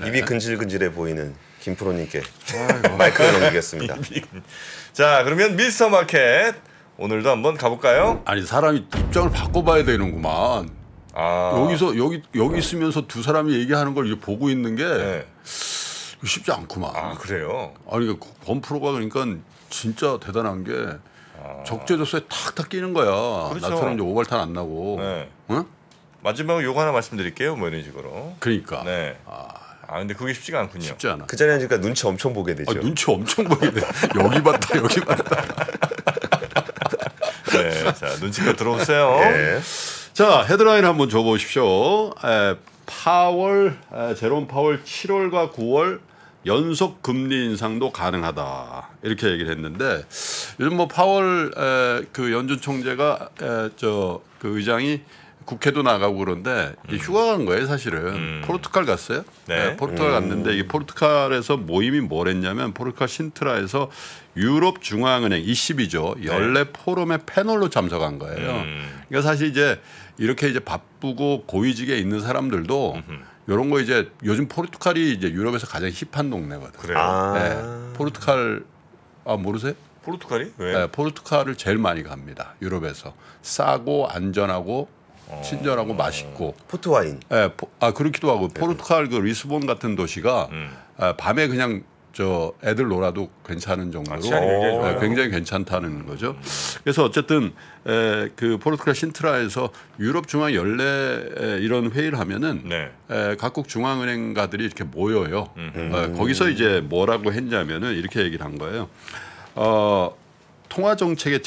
입이 근질근질해 보이는 김프로님께 마이크를 넘기겠습니다. 자, 그러면 미스터 마켓 오늘도 한번 가볼까요? 아니 사람이 입장을 바꿔봐야 되는구만. 여기서 여기 있으면서 두 사람이 얘기하는 걸 이제 보고 있는 게 쉽지 않구만. 아, 그래요? 아니 권프로가 그러니까 진짜 대단한 게 적재적소에 탁탁 끼는 거야. 그렇죠. 나처럼 이제 오발탄 안 나고. 네. 응? 마지막으로 요거 하나 말씀드릴게요. 뭐 이런 식으로. 그러니까. 네. 근데 그게 쉽지가 않군요. 쉽지 않아. 그 자리에 앉으니까 눈치 엄청 보게 되죠. 눈치 엄청 보게 돼. 여기 봤다 여기 봤다. 네, 자 눈치껏 들어오세요. 예. 자 헤드라인 한번 줘보십시오. 제롬 파월 7월과 9월 연속 금리 인상도 가능하다 이렇게 얘기를 했는데 요즘 뭐 파월 그 연준 총재가 그 의장이 국회도 나가고 그런데 휴가 간 거예요 사실은. 포르투갈 갔어요. 네. 포르투갈 갔는데 이 포르투갈에서 모임이 뭘 했냐면 포르투갈 신트라에서 유럽 중앙은행 ECB죠 연례 포럼에 패널로 참석한 거예요. 그러니까 사실 이제 이렇게 이제 바쁘고 고위직에 있는 사람들도 이런 거 이제 요즘 포르투갈이 이제 유럽에서 가장 힙한 동네거든. 그래요. 네. 포르투갈 모르세요? 포르투갈이 왜? 네, 포르투갈을 제일 많이 갑니다. 유럽에서 싸고 안전하고 친절하고 맛있고. 포트와인. 네, 그렇기도 하고 포르투갈 그 리스본 같은 도시가 밤에 그냥 저 애들 놀아도 괜찮은 정도로 굉장히 괜찮다는 거죠. 그래서 어쨌든 그 포르투갈 신트라에서 유럽 중앙 연례 이런 회의를 하면은 각국 중앙은행가들이 이렇게 모여요. 거기서 이제 뭐라고 했냐면은 이렇게 얘기를 한 거예요. 통화 정책의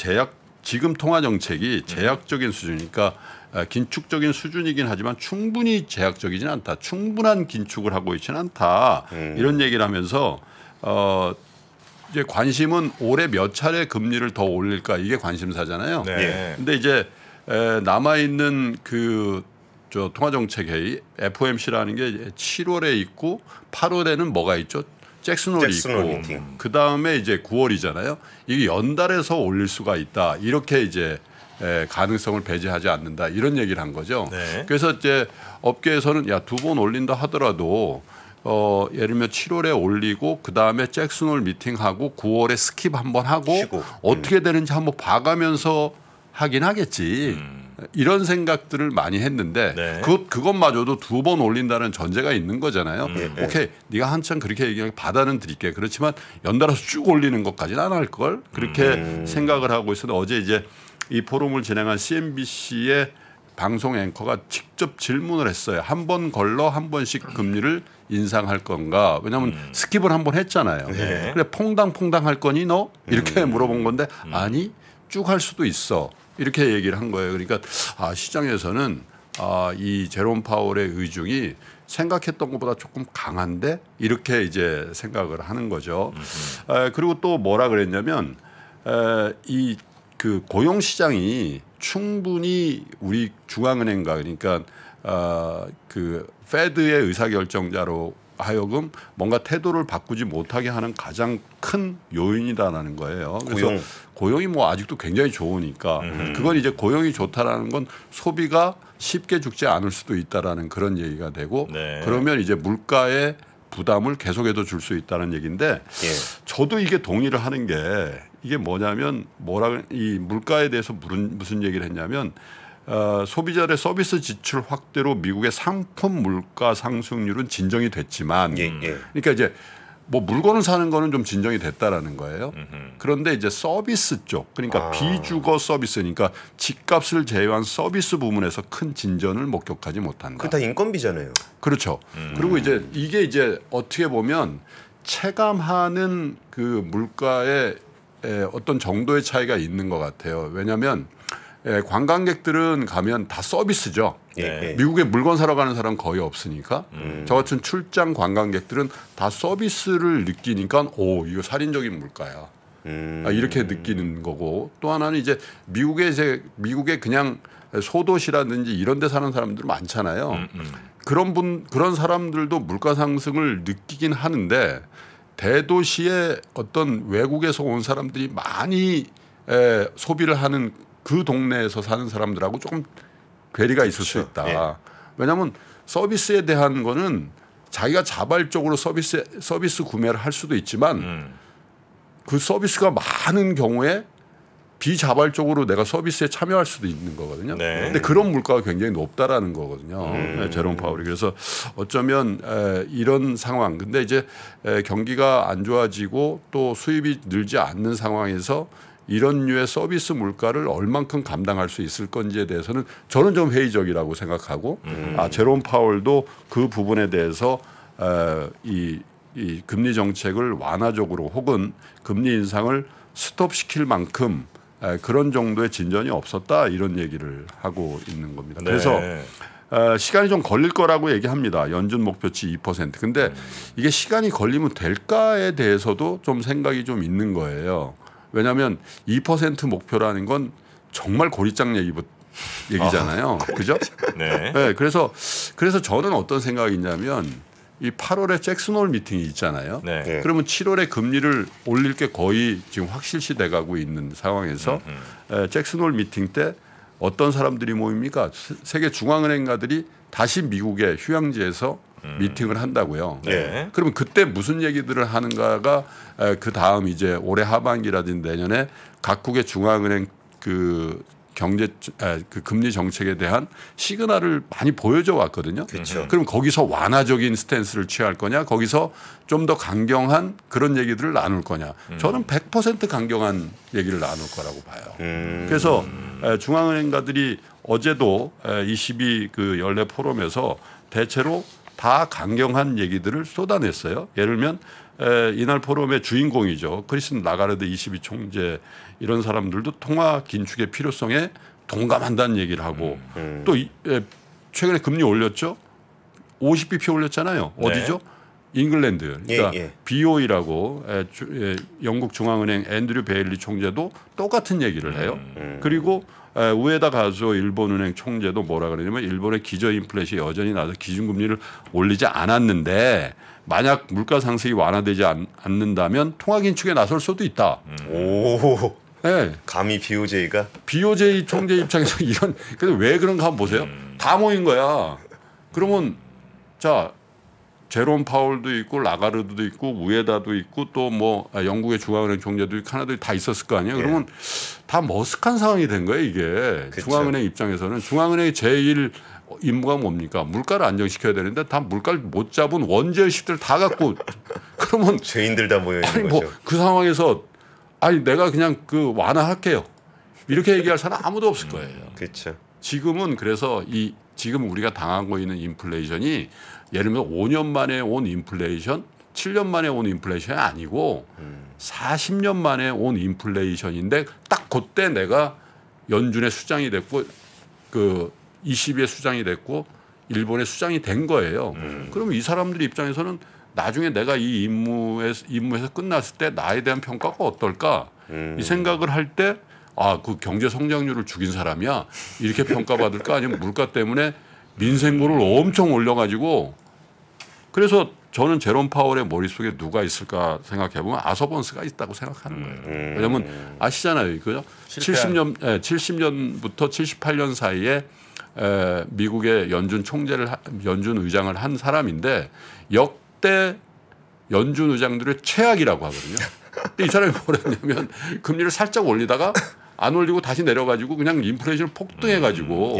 지금 통화 정책이 제약적인 수준이니까 긴축적인 수준이긴 하지만 충분히 제약적이진 않다. 충분한 긴축을 하고 있지는 않다. 이런 얘기를 하면서 이제 관심은 올해 몇 차례 금리를 더 올릴까 이게 관심사잖아요. 근데 이제 남아 있는 저 통화정책회의 FOMC라는 게 7월에 있고 8월에는 뭐가 있죠? 잭슨홀이 있고 그 다음에 이제 9월이잖아요. 이게 연달아서 올릴 수가 있다. 이렇게 이제 가능성을 배제하지 않는다 이런 얘기를 한 거죠. 그래서 이제 업계에서는 야, 2번 올린다 하더라도 예를 들면 7월에 올리고 그 다음에 잭슨홀 미팅하고 9월에 스킵 한번 하고 어떻게 되는지 한번 봐가면서 하긴 하겠지. 이런 생각들을 많이 했는데 그것마저도 2번 올린다는 전제가 있는 거잖아요. 오케이, 네가 한참 그렇게 얘기하면 받아는 드릴게. 그렇지만 연달아서 쭉 올리는 것까지는 안 할 걸. 그렇게 생각을 하고 있었는데 어제 이제 이 포럼을 진행한 CNBC의 방송 앵커가 직접 질문을 했어요. 한 번 걸러 한 번씩 금리를 인상할 건가? 왜냐하면 스킵을 한 번 했잖아요. 그래 퐁당퐁당 할 거니 너? 이렇게 물어본 건데 아니 쭉 할 수도 있어. 이렇게 얘기를 한 거예요. 그러니까 시장에서는 이 제롬 파월의 의중이 생각했던 것보다 조금 강한데 이렇게 이제 생각을 하는 거죠. 그리고 또 뭐라 그랬냐면 이 그 고용 시장이 충분히 우리 중앙은행가 그러니까 그 페드의 의사결정자로 하여금 뭔가 태도를 바꾸지 못하게 하는 가장 큰 요인이다라는 거예요. 그래서 고용이 뭐 아직도 굉장히 좋으니까 그건 이제 고용이 좋다라는 건 소비가 쉽게 죽지 않을 수도 있다라는 그런 얘기가 되고 그러면 이제 물가의 부담을 계속해서 줄 수 있다는 얘기인데 저도 이게 동의를 하는 게 이게 뭐냐면 이 물가에 대해서 무슨 얘기를 했냐면 소비자의 서비스 지출 확대로 미국의 상품 물가 상승률은 진정이 됐지만 그러니까 이제 뭐 물건을 사는 거는 좀 진정이 됐다라는 거예요. 그런데 이제 서비스 쪽 그러니까 비주거 서비스니까 집값을 제외한 서비스 부문에서 큰 진전을 목격하지 못한다. 그게 다 인건비잖아요. 그렇죠. 그리고 이제 이게 이제 어떻게 보면 체감하는 그 물가의 어떤 정도의 차이가 있는 것 같아요. 왜냐하면 관광객들은 가면 다 서비스죠. 미국에 물건 사러 가는 사람 거의 없으니까 저 같은 출장 관광객들은 다 서비스를 느끼니까 이거 살인적인 물가야. 이렇게 느끼는 거고 또 하나는 이제 미국에 그냥 소도시라든지 이런 데 사는 사람들 많잖아요. 그런 사람들도 물가 상승을 느끼긴 하는데 대도시에 어떤 외국에서 온 사람들이 많이 소비를 하는 그 동네에서 사는 사람들하고 조금 괴리가 있을 수 있다. 왜냐하면 서비스에 대한 거는 자기가 자발적으로 서비스 구매를 할 수도 있지만 그 서비스가 많은 경우에 비자발적으로 내가 서비스에 참여할 수도 있는 거거든요. 네. 근데 그런 물가가 굉장히 높다라는 거거든요. 제롬 파월이. 그래서 어쩌면 이런 상황. 근데 이제 경기가 안 좋아지고 또 수입이 늘지 않는 상황에서 이런 류의 서비스 물가를 얼만큼 감당할 수 있을 건지에 대해서는 저는 좀 회의적이라고 생각하고 제롬 파월도 그 부분에 대해서 이 금리 정책을 완화적으로 혹은 금리 인상을 스톱시킬 만큼 그런 정도의 진전이 없었다 이런 얘기를 하고 있는 겁니다. 네. 그래서 시간이 좀 걸릴 거라고 얘기합니다. 연준 목표치 2%. 근데 이게 시간이 걸리면 될까에 대해서도 좀 생각이 좀 있는 거예요. 왜냐하면 2% 목표라는 건 정말 고리장 얘기잖아요. 그죠? 네. 네. 그래서 저는 어떤 생각이 있냐면 이 8월에 잭슨홀 미팅이 있잖아요. 네. 네. 그러면 7월에 금리를 올릴 게 거의 지금 확실시 돼가고 있는 상황에서 잭슨홀 미팅 때 어떤 사람들이 모입니까? 세계 중앙은행가들이 다시 미국의 휴양지에서 미팅을 한다고요. 네. 그러면 그때 무슨 얘기들을 하는가가 그 다음 이제 올해 하반기라든지 내년에 각국의 중앙은행 그 금리 정책에 대한 시그널을 많이 보여줘 왔거든요. 그렇죠. 그럼 거기서 완화적인 스탠스를 취할 거냐, 거기서 좀 더 강경한 그런 얘기들을 나눌 거냐. 저는 100% 강경한 얘기를 나눌 거라고 봐요. 그래서 중앙은행가들이 어제도 22 그 연례 포럼에서 대체로 다 강경한 얘기들을 쏟아냈어요. 예를 들면 이날 포럼의 주인공이죠. 크리스틴 라가르드 22 총재 이런 사람들도 통화 긴축의 필요성에 동감한다는 얘기를 하고 또 최근에 금리 올렸죠. 50bp 올렸잖아요. 네. 어디죠? 잉글랜드. 그러니까 예. BOE라고 영국 중앙은행 앤드류 베일리 총재도 똑같은 얘기를 해요. 그리고 우에다 가서 일본은행 총재도 뭐라 그러냐면 일본의 기저 인플레이션이 여전히 나서 기준금리를 올리지 않았는데 만약 물가 상승이 완화되지 않는다면 통화 긴축에 나설 수도 있다. 오. 네. 감히 BOJ가 BOJ 총재 입장에서 이런 근데 왜 그런가 한번 보세요. 다 모인 거야. 그러면 자 제롬 파월도 있고 라가르드도 있고 우에다도 있고 또 뭐 영국의 중앙은행 총재도 있고 하나도 다 있었을 거 아니에요. 그러면 다 머쓱한 상황이 된 거예요. 이게 그쵸. 중앙은행 입장에서는 중앙은행의 제일 임무가 뭡니까? 물가를 안정시켜야 되는데 다 물가를 못 잡은 원재 의식들 다 갖고 그러면 죄인들 다 모여 아니 있는 뭐 거죠. 그 상황에서 아니 내가 그냥 그 완화할게요. 이렇게 얘기할 사람 아무도 없을 거예요. 그렇죠. 지금은 그래서 지금 우리가 당하고 있는 인플레이션이 예를 들면 5년 만에 온 인플레이션, 7년 만에 온 인플레이션이 아니고 40년 만에 온 인플레이션인데 딱 그때 내가 연준의 수장이 됐고 그 22의 수장이 됐고 일본의 수장이 된 거예요. 그러면 이 사람들 입장에서는 나중에 내가 이 임무에서 끝났을 때 나에 대한 평가가 어떨까? 이 생각을 할 때 그 경제 성장률을 죽인 사람이야. 이렇게 평가받을까? 아니면 물가 때문에 민생고를 엄청 올려가지고 그래서 저는 제롬 파월의 머릿속에 누가 있을까 생각해보면 아서번스가 있다고 생각하는 거예요. 왜냐하면 아시잖아요. 그죠? 70년부터 78년 사이에 미국의 연준 의장을 한 사람인데 역대 연준 의장들의 최악이라고 하거든요. 근데 이 사람이 뭐랬냐면 금리를 살짝 올리다가 안 올리고 다시 내려가지고 그냥 인플레이션을 폭등해가지고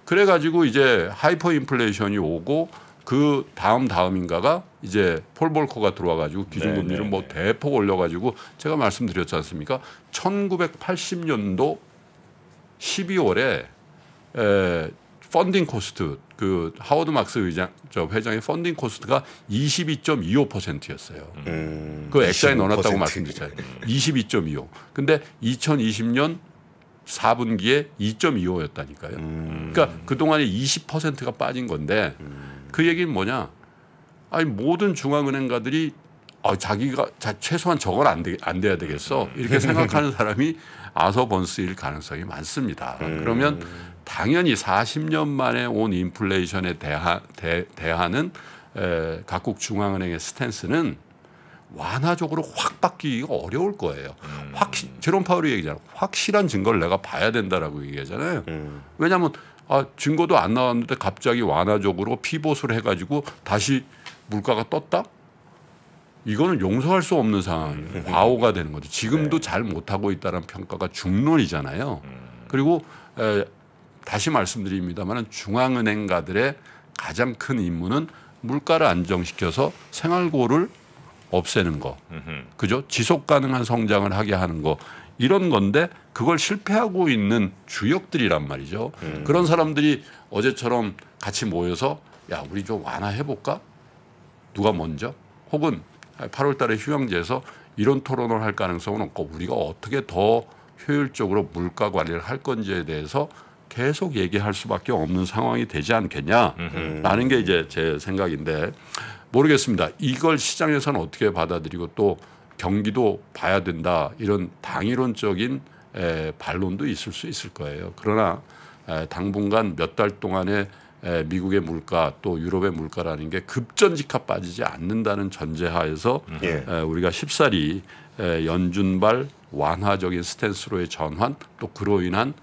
그래가지고 이제 하이퍼 인플레이션이 오고 그 다음인가가 이제 폴 볼커가 들어와가지고 기준금리를 뭐 대폭 올려가지고 제가 말씀드렸지 않습니까? 1980년도 12월에 펀딩 코스트 그 하워드 막스 회장의 펀딩 코스트가 22.25%였어요. 그 액자에 넣어놨다고 말씀드렸잖아요. 22.25. 근데 2020년 4분기에 2.25였다니까요. 그러니까 그동안에 20%가 빠진 건데 그 얘기는 뭐냐? 아니 모든 중앙은행가들이 자기가 최소한 저건 안 돼야 되겠어. 이렇게 생각하는 사람이 아서번스일 가능성이 많습니다. 그러면 당연히 40년 만에 온 인플레이션에 대하는 각국 중앙은행의 스탠스는 완화적으로 확 바뀌기가 어려울 거예요. 제롬 파월이 얘기잖아요. 확실한 증거를 내가 봐야 된다라고 얘기하잖아요. 왜냐하면 증거도 안 나왔는데 갑자기 완화적으로 피봇을 해가지고 다시 물가가 떴다? 이거는 용서할 수 없는 상황이에요. 과오가 되는 거죠. 지금도 잘 못하고 있다는 평가가 중론이잖아요. 그리고 다시 말씀드립니다만 중앙은행가들의 가장 큰 임무는 물가를 안정시켜서 생활고를 없애는 거. 그죠? 지속 가능한 성장을 하게 하는 거. 이런 건데 그걸 실패하고 있는 주역들이란 말이죠. 그런 사람들이 어제처럼 같이 모여서 야, 우리 좀 완화해볼까? 누가 먼저? 혹은 8월 달에 휴양지에서 이런 토론을 할 가능성은 없고 우리가 어떻게 더 효율적으로 물가 관리를 할 건지에 대해서 계속 얘기할 수밖에 없는 상황이 되지 않겠냐라는 게 이제 제 생각인데 모르겠습니다. 이걸 시장에서는 어떻게 받아들이고 또 경기도 봐야 된다 이런 당위론적인 반론도 있을 수 있을 거예요. 그러나 당분간 몇 달 동안의 미국의 물가 또 유럽의 물가라는 게 급전직하 빠지지 않는다는 전제하에서 우리가 쉽사리 연준발 완화적인 스탠스로의 전환 또 그로 인한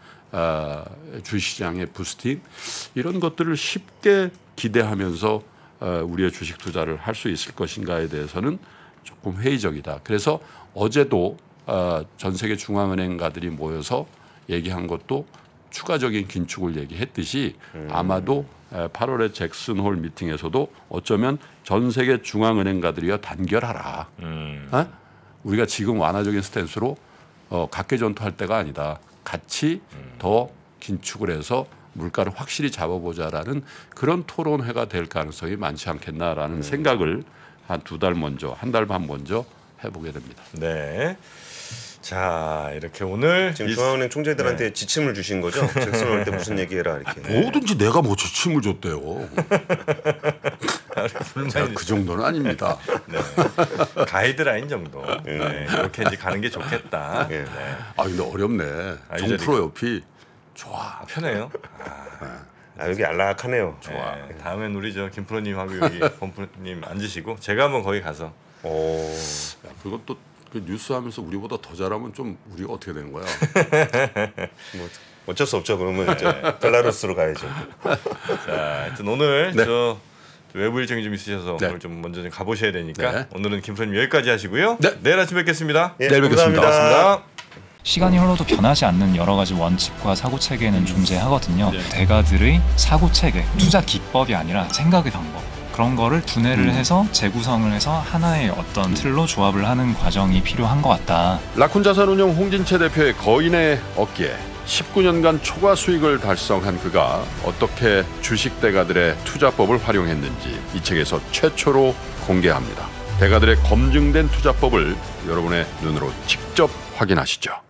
주시장의 부스팅 이런 것들을 쉽게 기대하면서 우리의 주식 투자를 할 수 있을 것인가에 대해서는 조금 회의적이다. 그래서 어제도 전 세계 중앙은행가들이 모여서 얘기한 것도 추가적인 긴축을 얘기했듯이 아마도 8월에 잭슨홀 미팅에서도 어쩌면 전 세계 중앙은행가들이여 단결하라. 우리가 지금 완화적인 스탠스로 각개전투할 때가 아니다. 같이 더 긴축을 해서 물가를 확실히 잡아보자라는 그런 토론회가 될 가능성이 많지 않겠나라는 생각을 한 2달 먼저, 1달 반 먼저 해보게 됩니다. 네. 자, 이렇게 오늘 지금 중앙은행 총재들한테 지침을 주신 거죠? 잭슨 올 때 무슨 얘기해라 이렇게. 뭐든지 내가 뭐 지침을 줬대요. 제가 그 정도는 아닙니다. 네. 가이드라인 정도. 네. 이렇게 이제 가는 게 좋겠다. 네. 근데 어렵네. 정프로 옆이 좋아. 편해요. 여기 안락하네요. 좋아. 네. 다음엔 우리 저 김프로님하고 여기 범프님 앉으시고 제가 한번 거기 가서. 그것도 그 뉴스 하면서 우리보다 더 잘하면 좀 우리가 어떻게 되는 거야? 뭐 어쩔 수 없죠. 그러면 이제 벨라루스로 가야죠. 자, 하여튼 오늘 저 외부 일정이 좀 있으셔서 오늘 좀 먼저 좀 가보셔야 되니까 오늘은 김프로님 여기까지 하시고요. 내일 아침 뵙겠습니다. 내일 뵙겠습니다. 감사합니다. 시간이 흘러도 변하지 않는 여러 가지 원칙과 사고 체계는 존재하거든요. 대가들의 사고 체계, 투자 기법이 아니라 생각의 방법. 그런 거를 분해를 해서 재구성을 해서 하나의 어떤 틀로 조합을 하는 과정이 필요한 것 같다. 라쿤 자산운용 홍진채 대표의 거인의 어깨 19년간 초과 수익을 달성한 그가 어떻게 주식 대가들의 투자법을 활용했는지 이 책에서 최초로 공개합니다. 대가들의 검증된 투자법을 여러분의 눈으로 직접 확인하시죠.